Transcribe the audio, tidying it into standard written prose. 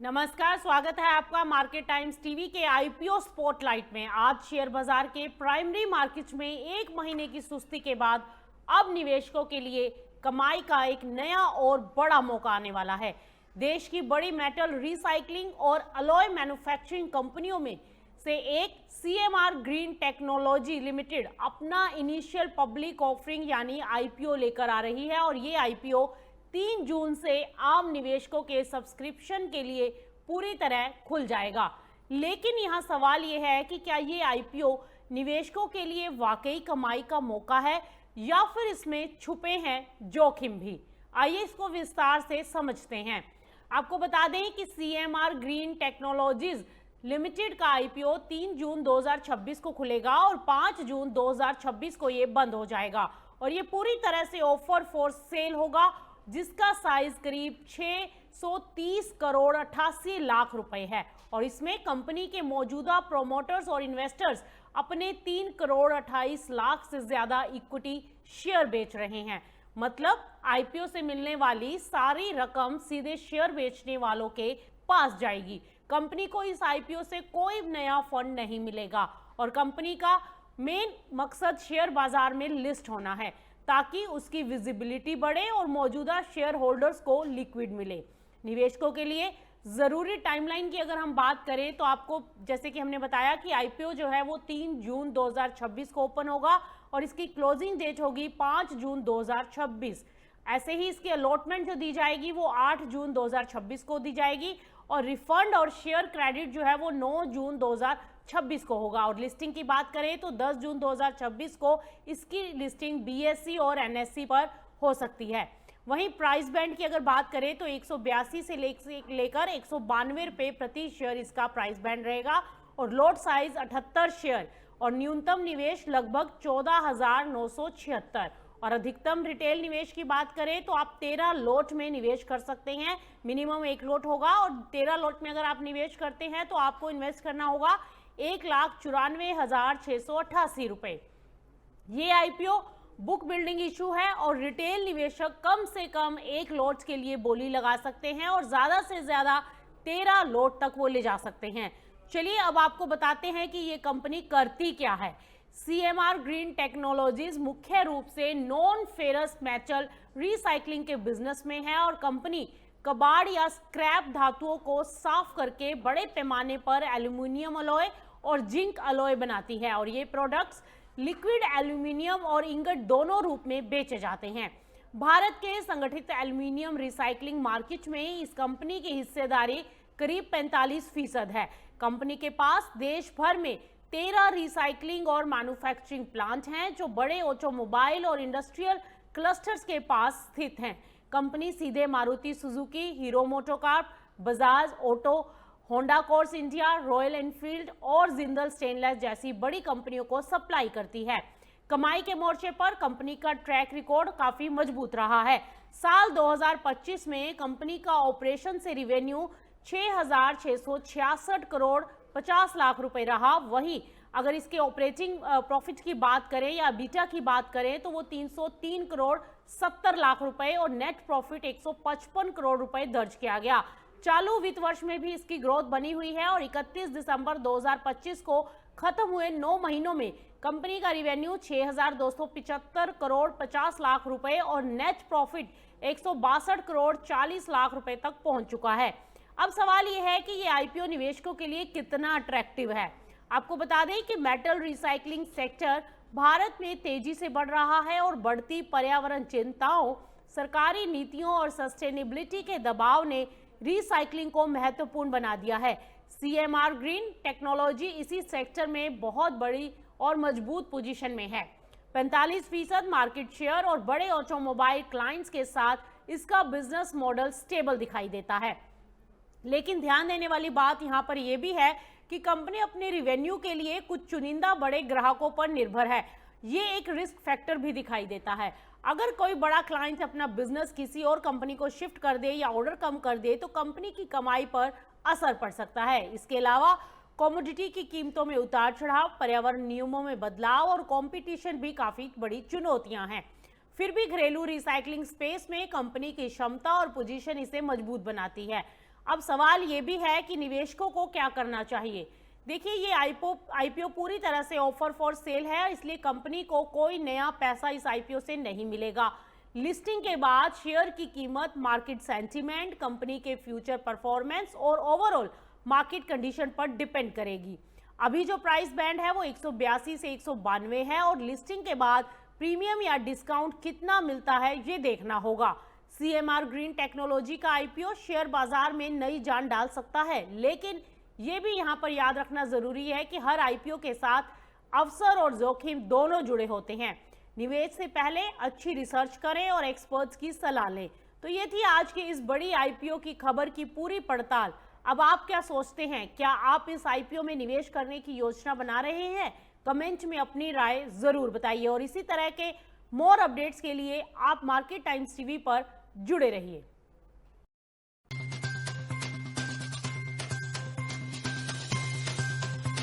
नमस्कार, स्वागत है आपका मार्केट टाइम्स टीवी के आईपीओ स्पॉटलाइट में। आज शेयर बाजार के प्राइमरी मार्केट में एक महीने की सुस्ती के बाद अब निवेशकों के लिए कमाई का एक नया और बड़ा मौका आने वाला है। देश की बड़ी मेटल रिसाइकलिंग और अलॉय मैन्युफैक्चरिंग कंपनियों में से एक सीएमआर ग्रीन टेक्नोलॉजी लिमिटेड अपना इनिशियल पब्लिक ऑफरिंग यानी आईपीओ लेकर आ रही है और ये आईपीओ 3 जून से आम निवेशकों के सब्सक्रिप्शन के लिए पूरी तरह खुल जाएगा। लेकिन यहाँ सवाल ये है कि क्या ये आईपीओ निवेशकों के लिए वाकई कमाई का मौका है या फिर इसमें छुपे हैं जोखिम भी। आइए इसको विस्तार से समझते हैं। आपको बता दें कि सीएमआर ग्रीन टेक्नोलॉजीज लिमिटेड का आईपीओ 3 जून 2026 को खुलेगा और 5 जून 2026 को ये बंद हो जाएगा और ये पूरी तरह से ऑफर फॉर सेल होगा, जिसका साइज करीब 630 करोड़ 88 लाख रुपए है और इसमें कंपनी के मौजूदा प्रोमोटर्स और इन्वेस्टर्स अपने 3 करोड़ 28 लाख से ज्यादा इक्विटी शेयर बेच रहे हैं। मतलब आईपीओ से मिलने वाली सारी रकम सीधे शेयर बेचने वालों के पास जाएगी। कंपनी को इस आईपीओ से कोई नया फंड नहीं मिलेगा और कंपनी का मेन मकसद शेयर बाजार में लिस्ट होना है ताकि उसकी विजिबिलिटी बढ़े और मौजूदा शेयर होल्डर्स को लिक्विड मिले। निवेशकों के लिए ज़रूरी टाइमलाइन की अगर हम बात करें तो आपको जैसे कि हमने बताया कि आईपीओ जो है वो 3 जून 2026 को ओपन होगा और इसकी क्लोजिंग डेट होगी 5 जून 2026। ऐसे ही इसकी अलॉटमेंट जो दी जाएगी वो 8 जून 2026 को दी जाएगी और रिफंड और शेयर क्रेडिट जो है वो 9 जून 2026 को होगा। और लिस्टिंग की बात करें तो 10 जून 2026 को इसकी लिस्टिंग बीएसई और एनएसई पर हो सकती है। वहीं प्राइस बैंड की अगर बात करें तो 182 से लेकर 192 रुपये प्रति शेयर इसका प्राइस बैंड रहेगा और लॉट साइज 78 शेयर और न्यूनतम निवेश लगभग 14,976 और अधिकतम रिटेल निवेश की बात करें तो आप 13 लॉट में निवेश कर सकते हैं। मिनिमम 1 लॉट होगा और 13 लॉट में अगर आप निवेश करते हैं तो आपको इन्वेस्ट करना होगा 1,94,688 रुपए। ये आईपीओ बुक बिल्डिंग इशू है और रिटेल निवेशक कम से कम 1 लॉट के लिए बोली लगा सकते हैं और ज्यादा से ज्यादा 13 लॉट तक वो ले जा सकते हैं। चलिए अब आपको बताते हैं कि ये कंपनी करती क्या है। सीएमआर ग्रीन टेक्नोलॉजीज मुख्य रूप से नॉन फेरस मेटल रिसाइकलिंग के बिजनेस में है और कंपनी कबाड़ या स्क्रैप धातुओं को साफ करके बड़े पैमाने पर एल्यूमिनियम अलॉय और जिंक अलॉय बनाती है और ये प्रोडक्ट्स लिक्विड एल्यूमिनियम और इंगट दोनों रूप में बेचे जाते हैं। भारत के संगठित एल्यूमिनियम रिसाइकलिंग मार्केट में इस कंपनी की हिस्सेदारी करीब 45% है। कंपनी के पास देश भर में 13 रिसाइकलिंग और मैन्युफैक्चरिंग प्लांट हैं जो बड़े ऑटोमोबाइल और इंडस्ट्रियल क्लस्टर्स के पास स्थित हैं। कंपनी सीधे Maruti Suzuki, hero MotoCorp, Bajaj auto, Honda course India, royal Enfield और जिंदल स्टेनलेस जैसी बड़ी कंपनियों को सप्लाई करती है। कमाई के मोर्चे पर कंपनी का ट्रैक रिकॉर्ड काफी मजबूत रहा है। साल 2025 में कंपनी का ऑपरेशन से रिवेन्यू 6,666 करोड़ 50 लाख रुपए रहा। वहीं अगर इसके ऑपरेटिंग प्रॉफिट की बात करें या बीटा की बात करें तो वो 303 करोड़ 70 लाख रुपए और नेट प्रॉफिट 155 करोड़ रुपए दर्ज किया गया। चालू वित्त वर्ष में भी इसकी ग्रोथ बनी हुई है और 31 दिसंबर 2025 को खत्म हुए 9 महीनों में कंपनी का रिवेन्यू 6,275 करोड़ 50 लाख रुपए और नेट प्रॉफिट 162 करोड़ 40 लाख रुपए तक पहुंच चुका है। अब सवाल यह है कि ये आईपीओ निवेशकों के लिए कितना अट्रैक्टिव है। आपको बता दें कि मेटल रिसाइकलिंग सेक्टर भारत में तेजी से बढ़ रहा है और बढ़ती पर्यावरण चिंताओं, सरकारी नीतियों और सस्टेनेबिलिटी के दबाव ने रिसाइकलिंग को महत्वपूर्ण बना दिया है। सीएमआर ग्रीन टेक्नोलॉजी इसी सेक्टर में बहुत बड़ी और मजबूत पोजीशन में है। 45% मार्केट शेयर और बड़े ऑटोमोबाइल क्लाइंट्स के साथ इसका बिजनेस मॉडल स्टेबल दिखाई देता है। लेकिन ध्यान देने वाली बात यहाँ पर यह भी है कि कंपनी अपने रिवेन्यू के लिए कुछ चुनिंदा बड़े ग्राहकों पर निर्भर है। ये एक रिस्क फैक्टर भी दिखाई देता है। अगर कोई बड़ा क्लाइंट अपना बिजनेस किसी और कंपनी को शिफ्ट कर दे या ऑर्डर कम कर दे तो कंपनी की कमाई पर असर पड़ सकता है। इसके अलावा कमोडिटी की कीमतों में उतार चढ़ाव, पर्यावरण नियमों में बदलाव और कंपटीशन भी काफी बड़ी चुनौतियां हैं। फिर भी घरेलू रिसाइकलिंग स्पेस में कंपनी की क्षमता और पोजीशन इसे मजबूत बनाती है। अब सवाल ये भी है कि निवेशकों को क्या करना चाहिए। देखिए, ये आईपीओ पूरी तरह से ऑफर फॉर सेल है, इसलिए कंपनी को कोई नया पैसा इस आईपीओ से नहीं मिलेगा। लिस्टिंग के बाद शेयर की कीमत मार्केट सेंटीमेंट, कंपनी के फ्यूचर परफॉर्मेंस और ओवरऑल मार्केट कंडीशन पर डिपेंड करेगी। अभी जो प्राइस बैंड है वो 182 से 192 है और लिस्टिंग के बाद प्रीमियम या डिस्काउंट कितना मिलता है ये देखना होगा। सीएमआर ग्रीन टेक्नोलॉजी का आईपीओ शेयर बाजार में नई जान डाल सकता है, लेकिन ये भी यहाँ पर याद रखना जरूरी है कि हर आईपीओ के साथ अवसर और जोखिम दोनों जुड़े होते हैं। निवेश से पहले अच्छी रिसर्च करें और एक्सपर्ट्स की सलाह लें। तो ये थी आज की इस बड़ी आईपीओ की खबर की पूरी पड़ताल। अब आप क्या सोचते हैं, क्या आप इस आईपीओ में निवेश करने की योजना बना रहे हैं? कमेंट में अपनी राय जरूर बताइए और इसी तरह के मोर अपडेट्स के लिए आप मार्केट टाइम्स टीवी पर जुड़े रहिए।